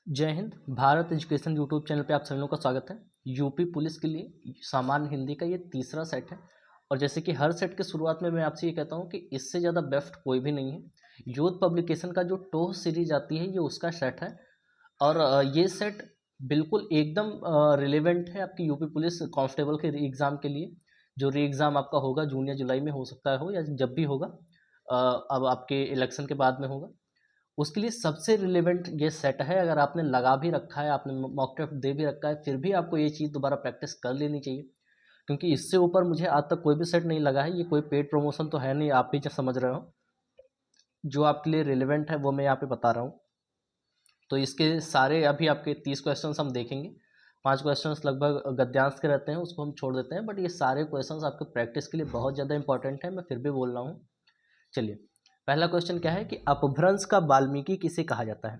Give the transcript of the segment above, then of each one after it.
जय Hind. Bharat education YouTube channel पे आप सभी लोगों का स्वागत है। यूपी पुलिस के लिए सामान्य हिंदी का ये तीसरा सेट है और जैसे कि हर सेट के शुरुआत में मैं आपसे ये कहता हूँ कि इससे ज़्यादा बेस्ट कोई भी नहीं है। यूथ पब्लिकेशन का जो टोह सीरीज आती है ये उसका सेट है और ये सेट बिल्कुल एकदम रिलेवेंट है आपकी यूपी पुलिस कांस्टेबल के री एग्ज़ाम के लिए। जो री एग्ज़ाम आपका होगा जून या जुलाई में हो सकता हो या जब भी होगा, अब आपके इलेक्शन के बाद में होगा, उसके लिए सबसे रिलेवेंट ये सेट है। अगर आपने लगा भी रखा है, आपने मॉक टेस्ट दे भी रखा है, फिर भी आपको ये चीज़ दोबारा प्रैक्टिस कर लेनी चाहिए, क्योंकि इससे ऊपर मुझे आज तक कोई भी सेट नहीं लगा है। ये कोई पेड प्रमोशन तो है नहीं, आप भी समझ रहे हो। जो आपके लिए रिलेवेंट है वो मैं यहाँ पे बता रहा हूँ। तो इसके सारे अभी आपके 30 क्वेश्चन हम देखेंगे। 5 क्वेश्चन लगभग गद्यांश के रहते हैं, उसको हम छोड़ देते हैं, बट ये सारे क्वेश्चन आपके प्रैक्टिस के लिए बहुत ज़्यादा इंपॉर्टेंट है। मैं फिर भी बोल रहा हूँ। चलिए, पहला क्वेश्चन क्या है कि अपभ्रंश का वाल्मीकि किसे कहा जाता है।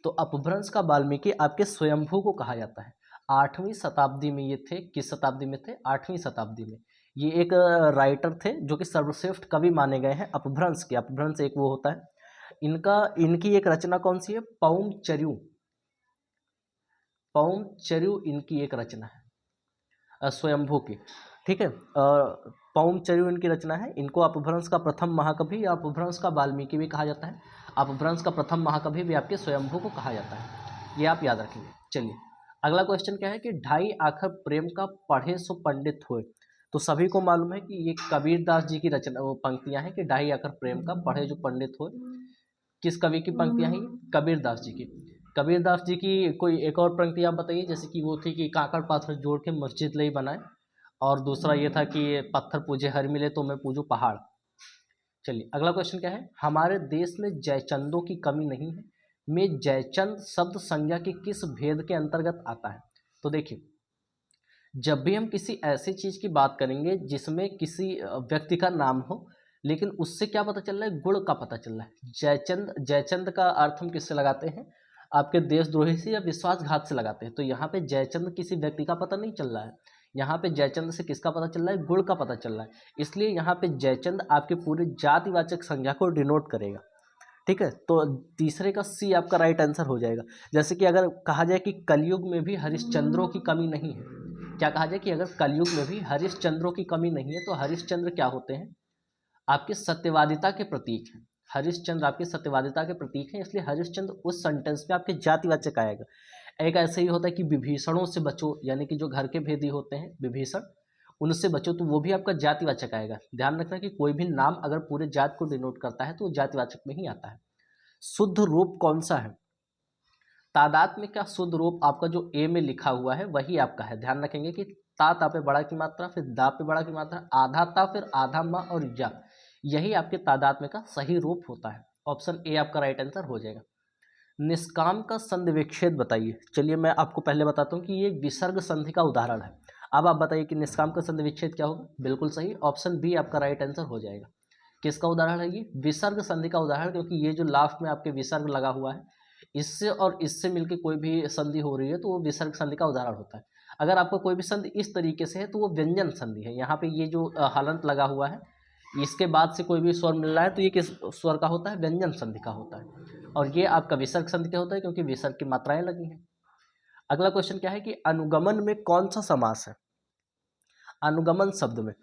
तो अपभ्रंश का वाल्मीकि आपके स्वयंभू को कहा जाता है। 8वीं शताब्दी में ये थे। किस शताब्दी में थे? 8वीं शताब्दी में। ये एक राइटर थे जो कि सर्वश्रेष्ठ कवि माने गए हैं अपभ्रंश के। अपभ्रंश एक वो होता है, इनकी एक रचना कौन सी है? पौमचर्यू। पौमचर्यू इनकी एक रचना है स्वयंभू की। ठीक है, पौमचर्यू इनकी रचना है। इनको अपभ्रंश का प्रथम महाकवि या अपभ्रंश का वाल्मीकि भी कहा जाता है। अपभ्रंश का प्रथम महाकवि भी आपके स्वयंभू को कहा जाता है, ये आप याद रखेंगे। चलिए, अगला क्वेश्चन क्या है कि ढाई आखर प्रेम का पढ़े सो पंडित होए। तो सभी को मालूम है कि ये कबीरदास जी की रचना, वो पंक्तियां हैं कि ढाई आखर प्रेम का पढ़े जो पंडित होए। किस कवि की पंक्तियां हैं? कबीरदास जी की। कबीरदास जी की कोई एक और पंक्ति आप बताइए। जैसे कि वो थी कि काकड़ पाथर जोड़ के मस्जिद लई बनाए, और दूसरा ये था कि पत्थर पूजे हर मिले तो मैं पूजू पहाड़। चलिए, अगला क्वेश्चन क्या है? हमारे देश में जयचंदों की कमी नहीं है में जयचंद शब्द संज्ञा के किस भेद के अंतर्गत आता है? तो देखिए, जब भी हम किसी ऐसी चीज की बात करेंगे जिसमें किसी व्यक्ति का नाम हो, लेकिन उससे क्या पता चल रहा है? गुण का पता चल रहा है। जयचंद, जयचंद का अर्थ हम किससे लगाते हैं? आपके देशद्रोही से या विश्वासघात से लगाते हैं। तो यहाँ पे जयचंद किसी व्यक्ति का पता नहीं चल रहा है, यहाँ पे जयचंद से किसका पता चल रहा है? गुण का पता चल रहा है। इसलिए यहाँ पे जयचंद आपके पूरे जातिवाचक संज्ञा को डिनोट करेगा। ठीक है, तो तीसरे का सी आपका राइट आंसर हो जाएगा। जैसे कि अगर कहा जाए कि कलयुग में भी हरिश्चंद्रों की कमी नहीं है, क्या कहा जाए कि अगर कलयुग में भी हरिश्चंद्रों की कमी नहीं है, तो हरिश्चंद्र क्या होते हैं? आपके सत्यवादिता के प्रतीक हैं। हरिश्चंद्र आपके सत्यवादिता के प्रतीक हैं, इसलिए हरिश्चंद्र उस सेंटेंस में आपके जातिवाचक आएगा। एक ऐसे ही होता है कि विभीषणों से बचो, यानी कि जो घर के भेदी होते हैं विभीषण, उनसे बचो, तो वो भी आपका जातिवाचक आएगा। ध्यान रखना कि कोई भी नाम अगर पूरे जात को डिनोट करता है तो वो जातिवाचक में ही आता है। शुद्ध रूप कौन सा है? तादाद में क्या शुद्ध रूप आपका जो ए में लिखा हुआ है वही आपका है। ध्यान रखेंगे कि ता पे बड़ा की मात्रा, फिर दा पे बड़ा की मात्रा, आधा ता, फिर आधा मा और या, यही आपके तादाद में का सही रूप होता है। ऑप्शन ए आपका राइट आंसर हो जाएगा। निष्काम का संधि विच्छेद बताइए। चलिए, मैं आपको पहले बताता हूँ कि ये विसर्ग संधि का उदाहरण है। अब आप बताइए कि निष्काम का संधि विच्छेद क्या होगा। बिल्कुल सही, ऑप्शन बी आपका राइट आंसर हो जाएगा। किसका उदाहरण है ये? विसर्ग संधि का उदाहरण, क्योंकि ये जो लास्ट में आपके विसर्ग लगा हुआ है, इससे और इससे मिलकर कोई भी संधि हो रही है तो वो विसर्ग संधि का उदाहरण होता है। अगर आपको कोई भी संधि इस तरीके से है तो वो व्यंजन संधि है। यहाँ पे ये जो हलंत लगा हुआ है, इसके बाद से कोई भी स्वर मिल रहा है तो ये किस स्वर का होता है? व्यंजन संधि का होता है। और ये आपका विसर्ग संधि का होता है, क्योंकि विसर्ग की मात्राएं लगी हैं। अगला क्वेश्चन क्या है कि अनुगमन में कौन सा समास है? अनुगमन शब्द में,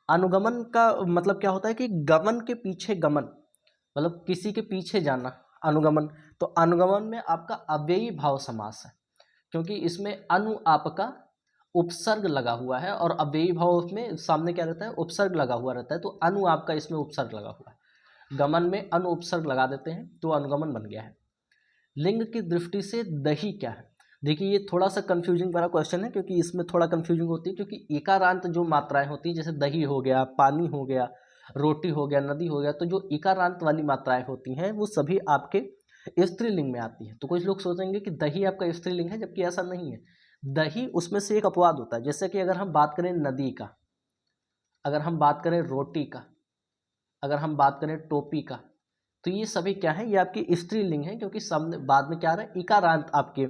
अनुगमन का मतलब क्या होता है कि गमन के पीछे गमन, मतलब किसी के पीछे जाना, अनुगमन। तो अनुगमन में आपका अव्ययी भाव समास है, क्योंकि इसमें अनु आपका उपसर्ग लगा हुआ है और अव्ययी भाव में सामने क्या रहता है? उपसर्ग लगा हुआ रहता है। तो अनु आपका इसमें उपसर्ग लगा हुआ है, गमन में अनु उपसर्ग लगा देते हैं तो अनुगमन बन गया है। लिंग की दृष्टि से दही क्या है? देखिए, ये थोड़ा सा कंफ्यूजिंग वाला क्वेश्चन है, क्योंकि इसमें थोड़ा कंफ्यूजिंग होती है, क्योंकि इकारांत जो मात्राएं होती है, जैसे दही हो गया, पानी हो गया, रोटी हो गया, नदी हो गया, तो जो इकारांत वाली मात्राएं होती हैं वो सभी आपके स्त्रीलिंग में आती है। तो कुछ लोग सोचेंगे कि दही आपका स्त्रीलिंग है, जबकि ऐसा नहीं है। दही उसमें से एक अपवाद होता है। जैसे कि अगर हम बात करें नदी का, अगर हम बात करें रोटी का, अगर हम बात करें टोपी का, तो ये सभी क्या है? ये आपकी स्त्रीलिंग है, क्योंकि सामने बाद में क्या आ रहा है? इकारांत, आपके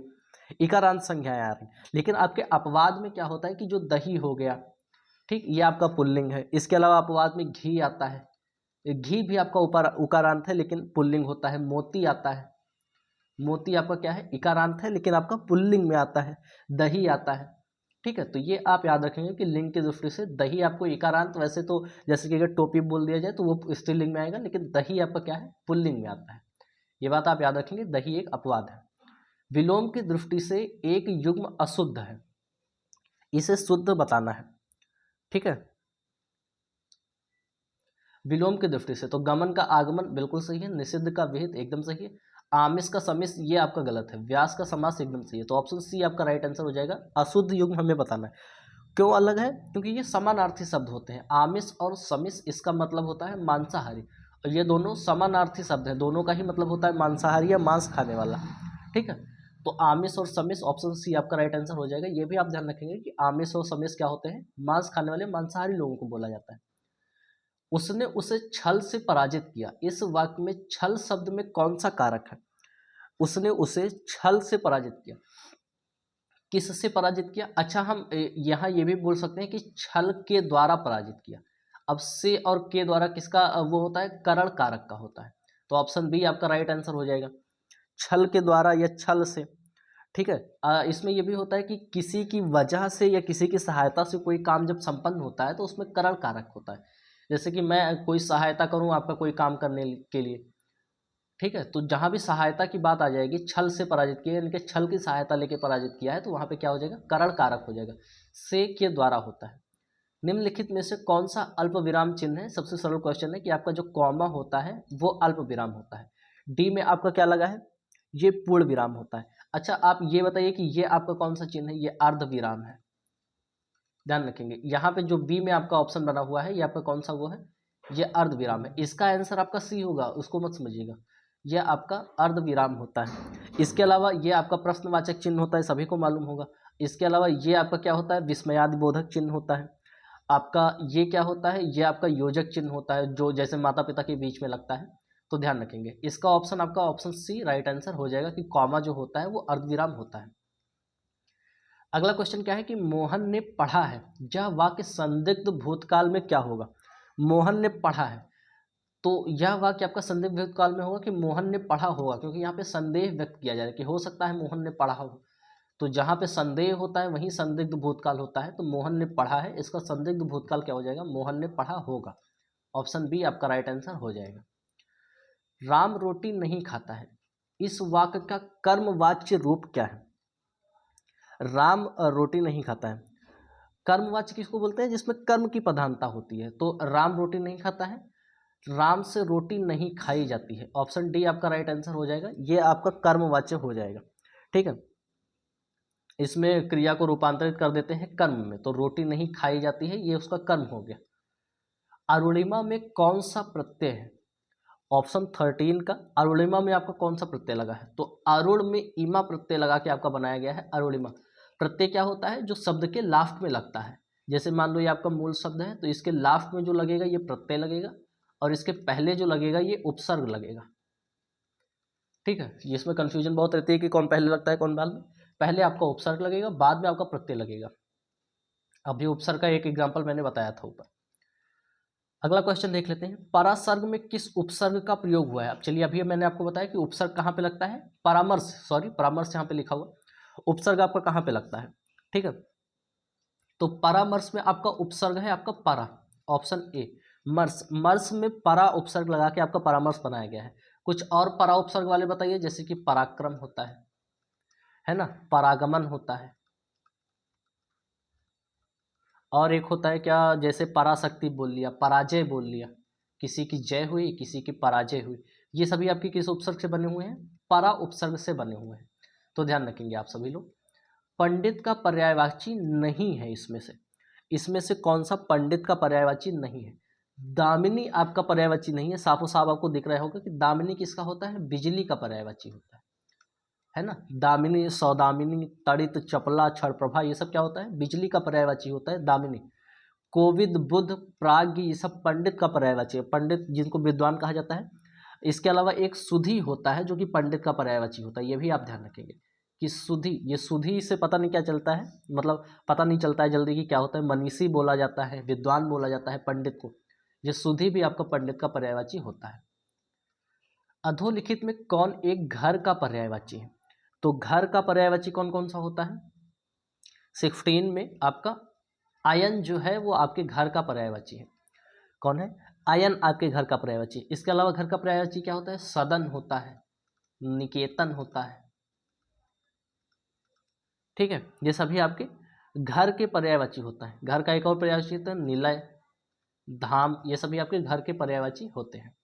इकारांत संज्ञाएं आ रही। लेकिन आपके अपवाद में क्या होता है कि जो दही हो गया, ठीक, ये आपका पुल्लिंग है। इसके अलावा अपवाद में घी आता है, घी भी आपका ऊपर उकारांत है लेकिन पुल्लिंग होता है। मोती आता है, मोती आपका क्या है, इकारांत है, लेकिन आपका पुल्लिंग में आता है, दही आता है। ठीक है, तो ये आप याद रखेंगे कि लिंग की दृष्टि से दही आपको इकारांत, वैसे तो जैसे कि अगर टोपी बोल दिया जाए तो वो स्त्रीलिंग में आएगा, लेकिन दही आपका क्या है, पुल्लिंग में आता है। ये बात आप याद रखेंगे, दही एक अपवाद है। विलोम की दृष्टि से एक युग्म अशुद्ध है, इसे शुद्ध बताना है। ठीक है, विलोम की दृष्टि से तो गमन का आगमन बिल्कुल सही है, निषिद्ध का विहित एकदम सही है, आमिष का समिष ये आपका गलत है, व्यास का समास एकदम सही है। तो ऑप्शन सी आपका राइट आंसर हो जाएगा। अशुद्ध युग्म हमें बताना है। क्यों अलग है? क्योंकि ये समानार्थी शब्द होते हैं, आमिष और समिष, इसका मतलब होता है मांसाहारी, और ये दोनों समानार्थी शब्द हैं, दोनों का ही मतलब होता है मांसाहारी या मांस खाने वाला। ठीक है, तो आमिष और समिष, ऑप्शन सी आपका राइट आंसर हो जाएगा। ये भी आप ध्यान रखेंगे कि आमिष और समिष क्या होते हैं, मांस खाने वाले मांसाहारी लोगों को बोला जाता है। उसने उसे छल से पराजित किया, इस वाक्य में छल शब्द में कौन सा कारक है? उसने उसे छल से पराजित किया, किससे पराजित किया? अच्छा, हम यहाँ ये भी बोल सकते हैं कि छल के द्वारा पराजित किया। अब से और के द्वारा किसका वो होता है, करण कारक का होता है। तो ऑप्शन बी आपका राइट आंसर हो जाएगा, छल के द्वारा या छल से। ठीक है, इसमें यह भी होता है कि किसी की वजह से या किसी की सहायता से कोई काम जब संपन्न होता है तो उसमें करण कारक होता है। जैसे कि मैं कोई सहायता करूं आपका कोई काम करने के लिए, ठीक है, तो जहां भी सहायता की बात आ जाएगी, छल से पराजित किया यानी कि छल की सहायता लेके पराजित किया है, तो वहां पे क्या हो जाएगा, करण कारक हो जाएगा, से के द्वारा होता है। निम्नलिखित में से कौन सा अल्प विराम चिन्ह है? सबसे सरल क्वेश्चन है कि आपका जो कॉमा होता है वो अल्प विराम होता है। डी में आपका क्या लगा है, ये पूर्ण विराम होता है। अच्छा, आप ये बताइए कि ये आपका कौन सा चिन्ह है, ये अर्ध विराम है। ध्यान रखेंगे, यहाँ पे जो बी में आपका ऑप्शन बना हुआ है ये आपका कौन सा वो है, ये अर्ध विराम है। इसका आंसर आपका सी होगा, उसको मत समझिएगा, यह आपका अर्ध विराम होता है। इसके अलावा ये आपका प्रश्नवाचक चिन्ह होता है, सभी को मालूम होगा। इसके अलावा ये आपका क्या होता है, विस्मयादि बोधक चिन्ह होता है। आपका ये क्या होता है, ये आपका योजक चिन्ह होता है, जो जैसे माता पिता के बीच में लगता है। तो ध्यान रखेंगे, इसका ऑप्शन आपका ऑप्शन सी राइट आंसर हो जाएगा कि कॉमा जो होता है वो अर्धविराम होता है। अगला क्वेश्चन क्या है कि मोहन ने पढ़ा है, यह वाक्य संदिग्ध भूतकाल में क्या होगा? मोहन ने पढ़ा है, तो यह वाक्य आपका संदिग्ध भूतकाल में होगा कि मोहन ने पढ़ा होगा, क्योंकि यहाँ पे संदेह व्यक्त किया जा रहा है कि हो सकता है मोहन ने पढ़ा हो। तो जहाँ पे संदेह होता है वहीं संदिग्ध भूतकाल होता है, तो मोहन ने पढ़ा है, इसका संदिग्ध भूतकाल क्या हो जाएगा, मोहन ने पढ़ा होगा। ऑप्शन बी आपका राइट आंसर हो जाएगा। राम रोटी नहीं खाता है, इस वाक्य का कर्मवाच्य रूप क्या है? राम रोटी नहीं खाता है, कर्मवाच्य किसको बोलते हैं, जिसमें कर्म की प्रधानता होती है। तो राम रोटी नहीं खाता है, राम से रोटी नहीं खाई जाती है। ऑप्शन डी आपका राइट आंसर हो जाएगा, ये आपका कर्मवाच्य हो जाएगा। ठीक है, इसमें क्रिया को रूपांतरित कर देते हैं कर्म में, तो रोटी नहीं खाई जाती है ये उसका कर्म हो गया। अरुणिमा में कौन सा प्रत्यय है? ऑप्शन 13 का अरुणिमा में आपका कौन सा प्रत्यय लगा है? तो अरुण में ईमा प्रत्यय लगा के आपका बनाया गया है अरुणिमा। प्रत्यय क्या होता है, जो शब्द के लास्ट में लगता है। जैसे मान लो ये आपका मूल शब्द है, तो इसके लास्ट में जो लगेगा ये प्रत्यय लगेगा, और इसके पहले जो लगेगा ये उपसर्ग लगेगा। ठीक है, इसमें कंफ्यूजन बहुत रहती है कि कौन पहले लगता है कौन बाद में। पहले आपका उपसर्ग लगेगा, बाद में आपका प्रत्यय लगेगा। अभी उपसर्ग का एक एग्जाम्पल मैंने बताया था ऊपर। अगला क्वेश्चन देख लेते हैं, परासर्ग में किस उपसर्ग का प्रयोग हुआ है? अब चलिए, अभी मैंने आपको बताया कि उपसर्ग कहाँ पे लगता है, परामर्श, सॉरी परामर्श यहाँ पे लिखा हुआ, उपसर्ग आपका कहाँ पे लगता है। ठीक है, तो परामर्श में आपका उपसर्ग है आपका परा, ऑप्शन ए। मर्स, मर्स में परा उपसर्ग लगा के आपका परामर्श बनाया गया है। कुछ और परा उपसर्ग वाले बताइए, जैसे कि पराक्रम होता है ना, परागमन होता है, और एक होता है क्या, जैसे पराशक्ति बोल लिया, पराजय बोल लिया, किसी की जय हुई किसी की पराजय हुई। ये सभी आपके किस उपसर्ग से बने हुए हैं, परा उपसर्ग से बने हुए हैं। तो ध्यान रखेंगे आप सभी लोग। पंडित का पर्यायवाची नहीं है, इसमें से कौन सा पंडित का पर्यायवाची नहीं है? दामिनी आपका पर्यायवाची नहीं है, साफो साफ आपको दिख रहा होगा कि दामिनी किसका होता है, बिजली का पर्यायवाची होता है ना। दामिनी, सौदामिनी, तड़ित, चपला, क्षण प्रभा, ये सब क्या होता है, बिजली का पर्यायवाची होता है दामिनी। कोविद, बुद्ध, प्राज्ञ, ये सब पंडित का पर्यायवाची है, पंडित जिनको विद्वान कहा जाता है। इसके अलावा एक सुधी होता है जो कि पंडित का पर्यायवाची होता है, ये भी आप ध्यान रखेंगे कि सुधी, ये सुधी से पता नहीं क्या चलता है, मतलब पता नहीं चलता है जल्दी कि क्या होता है। मनीषी बोला जाता है, विद्वान बोला जाता है पंडित को, ये सुधी भी आपका पंडित का पर्यायवाची होता है। अधोलिखित में कौन एक घर का पर्यायवाची है? तो घर का पर्यायवाची कौन कौन सा होता है? 16 में आपका आयन जो है वो आपके घर का पर्यायवाची है। कौन है? आयन आपके घर का पर्यायवाची। इसके अलावा घर का पर्यायवाची क्या होता है? सदन होता है, निकेतन होता है, ठीक है। ये सभी आपके घर के पर्यायवाची होता है। घर का एक और पर्यायवाची होता है निलय, धाम, ये सभी आपके घर के पर्यायवाची होते हैं।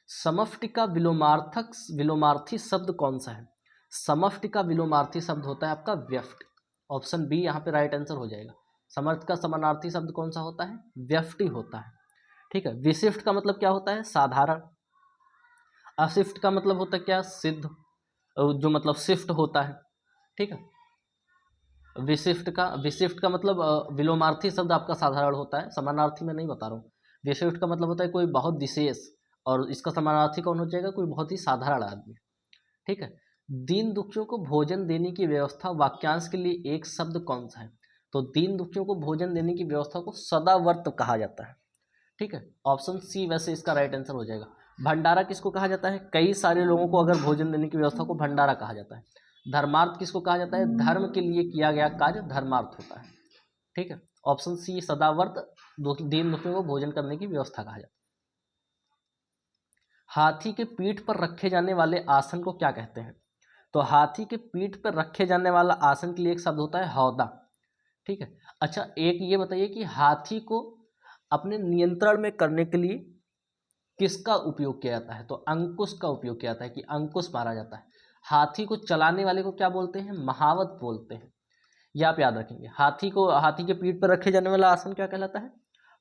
समष्टि का विलोमार्थी शब्द कौन सा है? समष्टि का विलोमार्थी शब्द होता है आपका व्यष्टि। ऑप्शन बी यहाँ पे राइट आंसर हो जाएगा। समर्थ का समानार्थी शब्द कौन सा होता है? व्यष्टि होता है, ठीक है। विशिष्ट का मतलब क्या होता है? साधारण। अशिष्ट का मतलब होता है क्या? सिद्ध, जो मतलब शिष्ट होता है, ठीक है। विशिष्ट का मतलब विलोमार्थी शब्द आपका साधारण होता है, समानार्थी में नहीं बता रहा हूँ। विशिष्ट का मतलब होता है कोई बहुत विशेष, और इसका समानार्थी कौन हो जाएगा? कोई बहुत ही साधारण आदमी, ठीक है। दीन दुखियों को भोजन देने की व्यवस्था वाक्यांश के लिए एक शब्द कौन सा है? तो दीन दुखियों को भोजन देने की व्यवस्था को सदावर्त कहा जाता है, ठीक है। ऑप्शन सी वैसे इसका राइट आंसर हो जाएगा। भंडारा किसको कहा जाता है? कई सारे लोगों को अगर भोजन देने की व्यवस्था को भंडारा कहा जाता है। धर्मार्थ किसको कहा जाता है? धर्म के लिए किया गया कार्य धर्मार्थ होता है, ठीक है। ऑप्शन सी सदावर्त दीन दुखियों को भोजन करने की व्यवस्था कहा जाता है। हाथी के पीठ पर रखे जाने वाले आसन को क्या कहते हैं? तो हाथी के पीठ पर रखे जाने वाला आसन के लिए एक शब्द होता है हौदा, ठीक है। अच्छा, एक ये बताइए कि हाथी को अपने नियंत्रण में करने के लिए किसका उपयोग किया जाता है? तो अंकुश का उपयोग किया जाता है, कि अंकुश मारा जाता है। हाथी को चलाने वाले को क्या बोलते हैं? महावत बोलते हैं। ये आप याद रखेंगे। हाथी के पीठ पर रखे जाने वाला आसन क्या कहलाता है?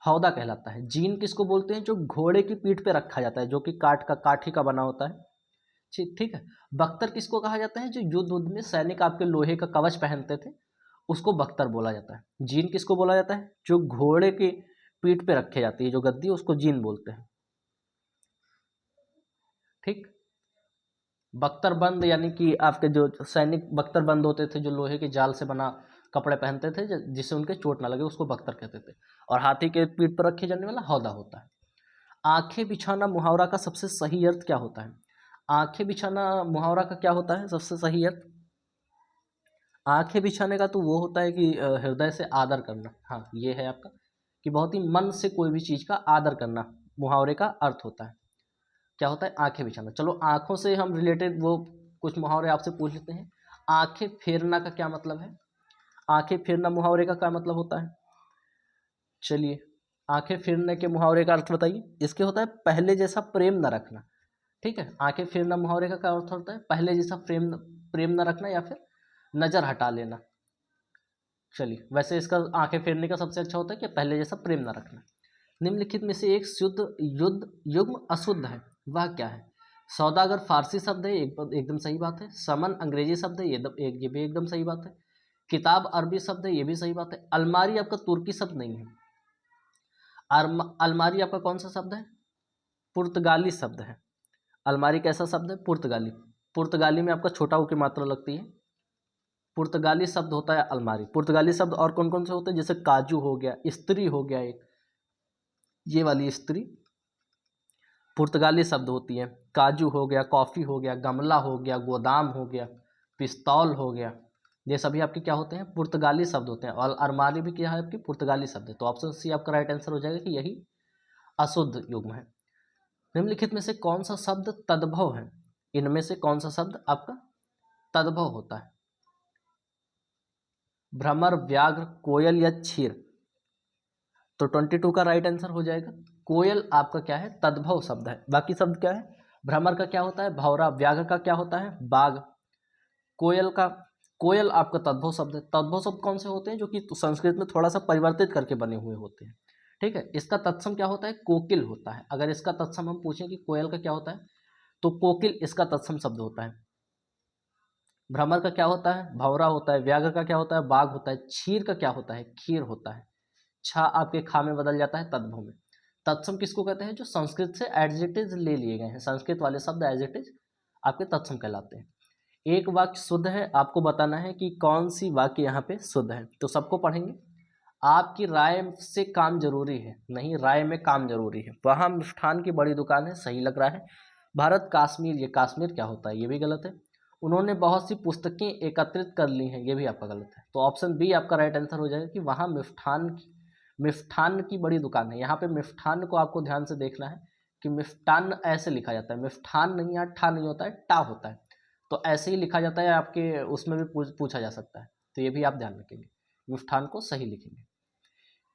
हौदा कहलाता है। जीन किसको बोलते हैं? जो घोड़े की पीठ पे रखा जाता है, जो कि काठी का बना होता है, ठीक ठीक है। बख्तर किसको कहा जाता है? जो युद्ध में सैनिक आपके लोहे का कवच पहनते थे, उसको बख्तर बोला जाता है। जीन किसको बोला जाता है? जो घोड़े की पीठ पे रखे जाती है जो गद्दी, उसको जीन बोलते हैं, ठीक। बख्तरबंद यानी कि आपके जो सैनिक बख्तरबंद होते थे, जो लोहे के जाल से बना कपड़े पहनते थे जिससे उनके चोट ना लगे, उसको बख्तर कहते थे। और हाथी के पीठ पर रखे जाने वाला हौदा होता है। आंखें बिछाना मुहावरा का सबसे सही अर्थ क्या होता है? आंखें बिछाना मुहावरा का क्या होता है सबसे सही अर्थ? आंखें बिछाने का तो वो होता है कि हृदय से आदर करना। हाँ, ये है आपका, कि बहुत ही मन से कोई भी चीज़ का आदर करना मुहावरे का अर्थ होता है। क्या होता है? आंखें बिछाना। चलो, आंखों से हम रिलेटेड वो कुछ मुहावरे आपसे पूछ लेते हैं। आंखें फेरना का क्या मतलब है? आंखें फेरना मुहावरे का क्या मतलब होता है? चलिए, आंखें फेरने के मुहावरे का अर्थ बताइए। इसके होता है पहले जैसा प्रेम न रखना, ठीक है। आंखें फेरना मुहावरे का क्या अर्थ होता है? पहले जैसा प्रेम न रखना, या फिर नजर हटा लेना। चलिए, वैसे इसका आंखें फेरने का सबसे अच्छा होता है कि पहले जैसा प्रेम न रखना। निम्नलिखित में से एक शुद्ध युद्ध युग्म अशुद्ध है, वह क्या है? सौदागर फारसी शब्द है, एकदम सही बात है। समन अंग्रेजी शब्द है, ये भी एकदम सही बात है। किताब अरबी शब्द है, ये भी सही बात है। अलमारी आपका तुर्की शब्द नहीं है। अलमारी आपका कौन सा शब्द है? पुर्तगाली शब्द है। अलमारी कैसा शब्द है? पुर्तगाली। पुर्तगाली में आपका छोटा ऊ की मात्रा लगती है। पुर्तगाली शब्द होता है अलमारी। पुर्तगाली शब्द और कौन कौन से होते हैं? जैसे काजू हो गया, स्त्री हो गया, एक ये वाली स्त्री पुर्तगाली शब्द होती है। काजू हो गया, कॉफ़ी हो गया, गमला हो गया, गोदाम हो गया, पिस्तौल हो गया, ये सभी आपके क्या होते हैं? पुर्तगाली शब्द होते हैं। और अलमारी भी क्या है? आपकी पुर्तगाली शब्द है। तो ऑप्शन सी आपका राइट आंसर हो जाएगा कि यही अशुद्ध युग्म है। निम्नलिखित में से कौन सा शब्द तद्भव है? इनमें से कौन सा शब्द आपका तद्भव होता है? भ्रमर, व्याघ्र, कोयल या क्षीर? तो 22 का राइट आंसर हो जाएगा। कोयल आपका क्या है? तद्भव शब्द है। बाकी शब्द क्या है? भ्रमर का क्या होता है? भौरा। व्याघ्र का क्या होता है? बाघ। कोयल आपका तद्भव शब्द है। तद्भव शब्द कौन से होते हैं? जो कि संस्कृत में थोड़ा सा परिवर्तित करके बने हुए होते हैं, ठीक है। इसका तत्सम क्या होता है? कोकिल होता है। अगर इसका तत्सम हम पूछें कि कोयल का क्या होता है, तो कोकिल इसका तत्सम शब्द होता है। भ्रमर का क्या होता है? भौरा होता है। व्याघ्र का क्या होता है? बाघ होता है। क्षीर का क्या होता है? खीर होता है। छा आपके खा में बदल जाता है तद्भव में। तत्सम किसको कहते हैं? जो संस्कृत से एडजेक्टिव ले लिए गए हैं, संस्कृत वाले शब्द एडजेक्टिव आपके तत्सम कहलाते हैं। एक वाक्य शुद्ध है, आपको बताना है कि कौन सी वाक्य यहाँ पे शुद्ध है। तो सबको पढ़ेंगे। आपकी राय से काम जरूरी है, नहीं राय में काम जरूरी है। वहाँ मिष्ठान की बड़ी दुकान है, सही लग रहा है। भारत काश्मीर, ये काश्मीर क्या होता है, ये भी गलत है। उन्होंने बहुत सी पुस्तकें एकत्रित कर ली हैं, ये भी आपका गलत है। तो ऑप्शन बी आपका राइट आंसर हो जाएगा कि वहाँ मिष्ठान की बड़ी दुकान है। यहाँ पे मिष्ठान को आपको ध्यान से देखना है कि मिष्ठान ऐसे लिखा जाता है, मिष्ठान नहीं, यहाँ ठा नहीं होता है, टा होता है। तो ऐसे ही लिखा जाता है, आपके उसमें भी पूछा जा सकता है। तो ये भी आप ध्यान रखेंगे, मिष्ठान को सही लिखेंगे।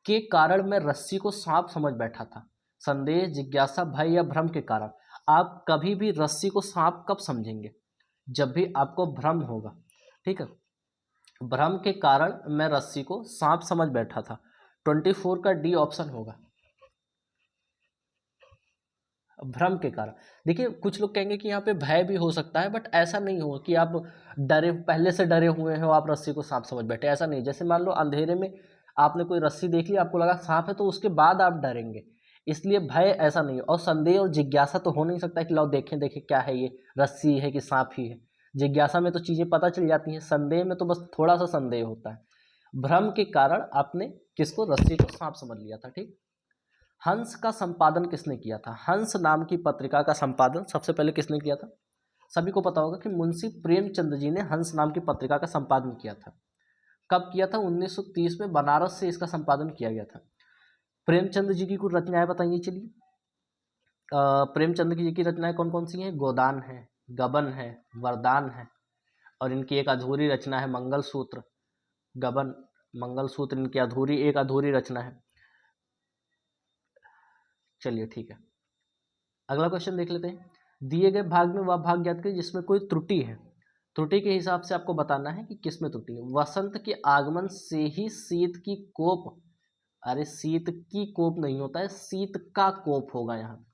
के कारण मैं रस्सी को सांप समझ बैठा था। संदेह, जिज्ञासा, भय या भ्रम के कारण। आप कभी भी रस्सी को सांप कब समझेंगे? जब भी आपको भ्रम होगा, ठीक है। भ्रम के कारण मैं रस्सी को सांप समझ बैठा था। 24 का डी ऑप्शन होगा, भ्रम के कारण। देखिए कुछ लोग कहेंगे कि यहाँ पे भय भी हो सकता है, बट ऐसा नहीं होगा कि आप डरे, पहले से डरे हुए हो, आप रस्सी को सांप समझ बैठे, ऐसा नहीं। जैसे मान लो अंधेरे में आपने कोई रस्सी देख ली, आपको लगा सांप है, तो उसके बाद आप डरेंगे, इसलिए भय ऐसा नहीं। और संदेह और जिज्ञासा तो हो नहीं सकता कि लाओ देखें देखें क्या है ये, रस्सी है कि सांप ही है। जिज्ञासा में तो चीज़ें पता चल जाती हैं, संदेह में तो बस थोड़ा सा संदेह होता है। भ्रम के कारण आपने किसको, रस्सी को सांप समझ लिया था, ठीक। हंस का संपादन किसने किया था? हंस नाम की पत्रिका का संपादन सबसे पहले किसने किया था? सभी को पता होगा कि मुंशी प्रेमचंद जी ने हंस नाम की पत्रिका का संपादन किया था। कब किया था? 1930 में बनारस से इसका संपादन किया गया था। प्रेमचंद जी की कुछ रचनाएं बताइए चलिए। प्रेमचंद जी की रचनाएं कौन कौन सी हैं? गोदान है, गबन है, वरदान है, और इनकी एक अधूरी रचना है मंगलसूत्र। गबन, मंगलसूत्र इनकी एक अधूरी रचना है। चलिए ठीक है, अगला क्वेश्चन देख लेते हैं। दिए गए भाग में वह भाग ज्ञात करिए जिसमें कोई त्रुटि है। त्रुटि के हिसाब से आपको बताना है कि किसमें त्रुटि है। वसंत के आगमन से ही शीत की कोप, अरे शीत की कोप नहीं होता है, शीत का कोप होगा यहाँ।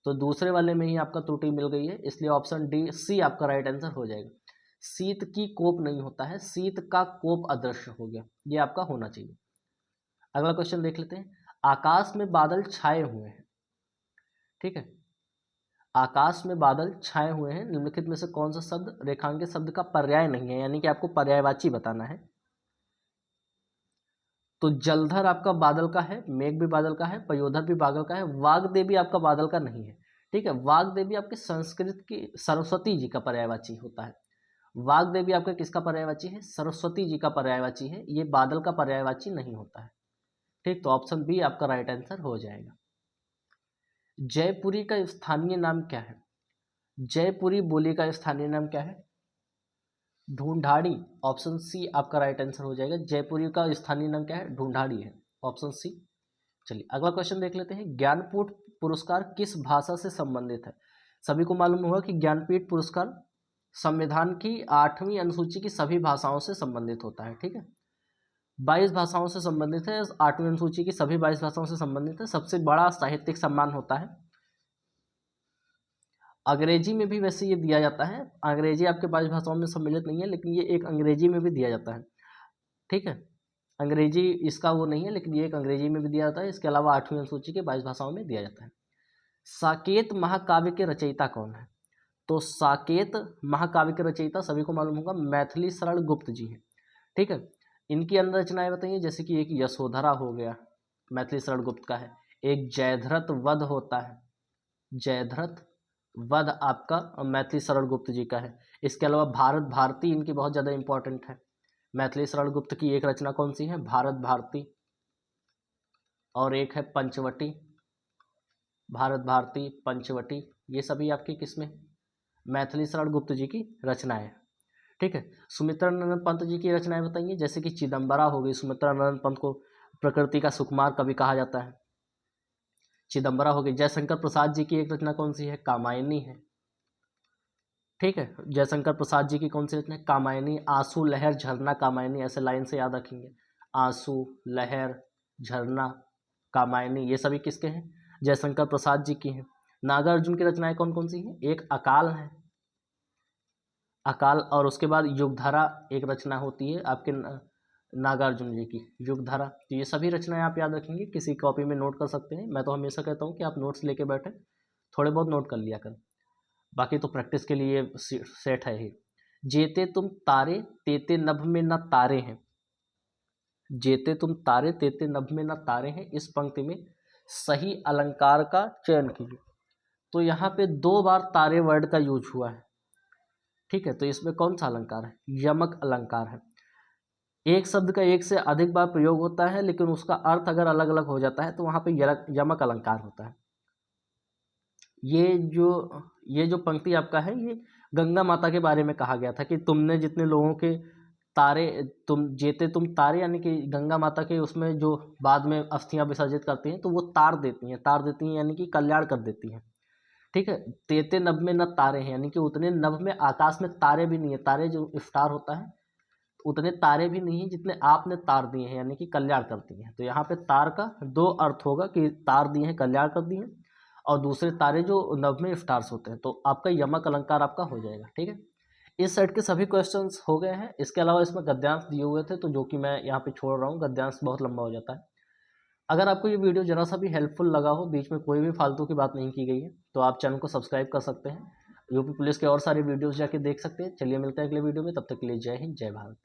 तो दूसरे वाले में ही आपका त्रुटि मिल गई है, इसलिए ऑप्शन डी सी आपका राइट आंसर हो जाएगा। शीत की कोप नहीं होता है, शीत का कोप अदृश्य हो गया, ये आपका होना चाहिए। अगला क्वेश्चन देख लेते हैं। आकाश में बादल छाए हुए हैं, ठीक है। आकाश में बादल छाए हुए हैं, निम्नलिखित में से कौन सा शब्द रेखांकित शब्द का पर्याय नहीं है, यानी कि आपको पर्यायवाची बताना है। तो जलधर आपका बादल का है, मेघ भी बादल का है, पयोधर भी बादल का है, वाग्देवी आपका बादल का नहीं है, ठीक है। वाग्देवी आपके संस्कृत की सरस्वती जी का पर्यायवाची होता है। वाग्देवी आपका किसका पर्यायवाची है? सरस्वती जी का पर्यायवाची है, ये बादल का पर्यायवाची नहीं होता है, ठीक। तो ऑप्शन बी आपका राइट आंसर हो जाएगा। जयपुरी का स्थानीय नाम क्या है? जयपुरी बोली का स्थानीय नाम क्या है? ढूंढाड़ी। ऑप्शन सी आपका राइट आंसर हो जाएगा। जयपुरी का स्थानीय नाम क्या है? ढूंढाड़ी है, ऑप्शन सी। चलिए अगला क्वेश्चन देख लेते हैं। ज्ञानपीठ पुरस्कार किस भाषा से संबंधित है? सभी को मालूम होगा कि ज्ञानपीठ पुरस्कार संविधान की 8वीं अनुसूची की सभी भाषाओं से संबंधित होता है, ठीक है। 22 भाषाओं से संबंधित है, 8वीं अनुसूची की सभी 22 भाषाओं से संबंधित है। सबसे बड़ा साहित्यिक सम्मान होता है। अंग्रेजी में भी वैसे ये दिया जाता है, अंग्रेजी आपके 22 भाषाओं में सम्मिलित नहीं है, लेकिन ये एक अंग्रेजी में भी दिया जाता है, ठीक है। अंग्रेजी इसका वो नहीं है, लेकिन ये एक अंग्रेजी में भी दिया जाता है। इसके अलावा 8वीं अनुसूची के 22 भाषाओं में दिया जाता है। साकेत महाकाव्य के रचयिता कौन है? तो साकेत महाकाव्य के रचयिता सभी को मालूम होगा, मैथिली शरण गुप्त जी हैं, ठीक है। इनकी अन्य रचनाएं बताइए, जैसे कि एक यशोधरा हो गया, मैथिली शरण गुप्त का है। एक जयद्रथ वध होता है, जयद्रथ वध आपका मैथिली शरण गुप्त जी का है। इसके अलावा भारत भारती इनकी बहुत ज़्यादा इंपॉर्टेंट है। मैथिली शरण गुप्त की एक रचना कौन सी है? भारत भारती। और एक है पंचवटी, भारत भारती, पंचवटी, ये सभी आपकी किसमें? मैथिली शरण गुप्त जी की रचनाएं, ठीक है। सुमित्रानंद पंत जी की रचनाएं बताइए, जैसे कि चिदम्बरा हो गई। सुमित्रानंद पंत को प्रकृति का सुकुमार कवि कहा जाता है। चिदम्बरा हो गई। जयशंकर प्रसाद जी की एक रचना कौन सी है? कामायनी है, ठीक है। जयशंकर प्रसाद जी की कौन सी रचना है? कामायनी। आंसू लहर झरना कामायनी, ऐसे लाइन से याद रखेंगे। आंसू लहर झरना कामायनी, ये सभी किसके हैं? जयशंकर प्रसाद जी की हैं। नागार्जुन की रचनाएं कौन कौन सी हैं? एक अकाल है, अकाल, और उसके बाद युगधारा एक रचना होती है आपके नागार्जुन जी की, युगधारा। तो ये सभी रचनाएं आप याद रखेंगे, किसी कॉपी में नोट कर सकते हैं। मैं तो हमेशा कहता हूँ कि आप नोट्स लेके बैठे, थोड़े बहुत नोट कर लिया कर, बाकी तो प्रैक्टिस के लिए सेट है ही। जेते तुम तारे तेते नभ में न तारे हैं, जेते तुम तारे तेते नभ में न तारे हैं, इस पंक्ति में सही अलंकार का चयन कीजिए। तो यहाँ पे 2 बार तारे वर्ड का यूज हुआ है, ठीक है। तो इसमें कौन सा अलंकार है? यमक अलंकार है। एक शब्द का एक से अधिक बार प्रयोग होता है लेकिन उसका अर्थ अगर अलग अलग हो जाता है तो वहाँ पे यमक अलंकार होता है। ये जो पंक्ति आपका है, ये गंगा माता के बारे में कहा गया था कि तुमने जितने लोगों के तारे तुम तारे, यानी कि गंगा माता के उसमें जो बाद में अस्थियां विसर्जित करती हैं तो वो तार देती हैं यानी कि कल्याण कर देती हैं, ठीक है। तेते नभ में न तारे हैं, यानी कि उतने नभ में आकाश में तारे भी नहीं है, तारे जो स्टार होता है उतने तारे भी नहीं है जितने आपने तार दिए हैं, यानी कि कल्याण करती हैं। तो यहाँ पे तार का 2 अर्थ होगा कि तार दिए हैं, कल्याण कर दिए हैं, और दूसरे तारे जो नभ में स्टार्स होते हैं। तो आपका यमक अलंकार आपका हो जाएगा, ठीक है। इस सेट के सभी क्वेश्चंस हो गए हैं। इसके अलावा इसमें गद्यांश दिए हुए थे तो जो कि मैं यहाँ पे छोड़ रहा हूँ, गद्यांश बहुत लंबा हो जाता है। अगर आपको ये वीडियो जरा सा भी हेल्पफुल लगा हो, बीच में कोई भी फालतू की बात नहीं की गई है, तो आप चैनल को सब्सक्राइब कर सकते हैं। यूपी पुलिस के और सारे वीडियोस जाके देख सकते हैं। चलिए मिलते हैं अगले वीडियो में, तब तक के लिए जय हिंद, जय भारत।